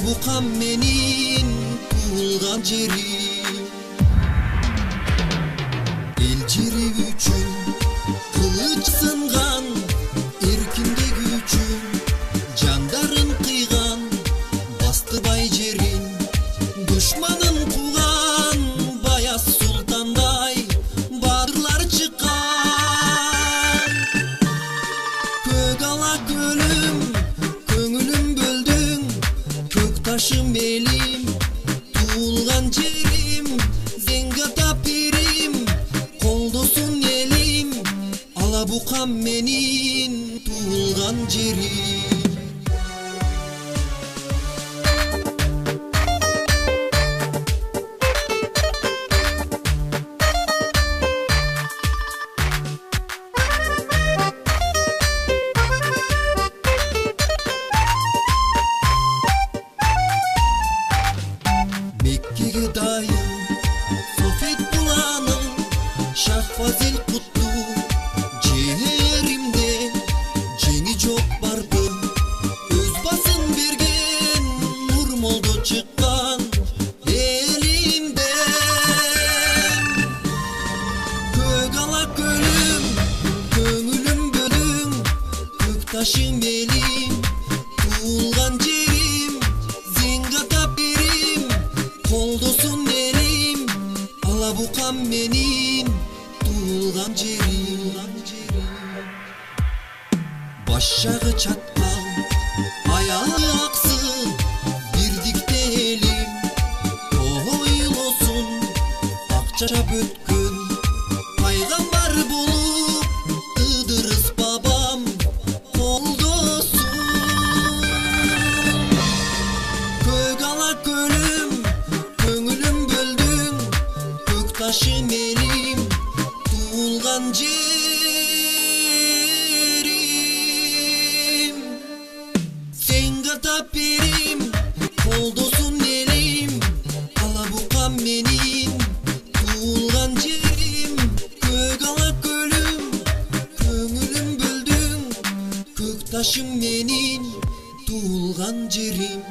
Алабукам менин туулган жерим, эл жери үчүн кылыч сынган, эркиндик үчүн жандарын кыйган, бастыбай жерин душманын кууган, Баяз Султандай баатырлар чыккан. Көк ала көлүм, көңүлүм бөлдүң, көк ташым элим, туулган жерим, Зеңгата пирим, колдосун элим, Алабукам менин туулган жерим. Меккеге дайым Софет буланын, Шах Фазил кутту жеримде жеңи жок бардым. Өз басын берген Нурмолдо чыккан элимден. Көк ала көлүм, көңүлүм бөлүң, көк ташым элим, туулган жерим, Зеңгата пирим, колдосун элим, Алабукам менин туулган жерим. Баш жагы чаткал, аягы аксын, бирдикте элим, ойлосун ак жашап өткөн пайгамбар болуп Ыдырыс бабам колдосун. Көк ала көлүм, көңүлүм бөлдүң, көк ташым элим, туулган жерим. Зеңгата пирим, колдосун элим, Алабукам менин туулган жерим. Көк ала көлүм, көңүлүм бөлдүң, көк ташым менин туулган жерим.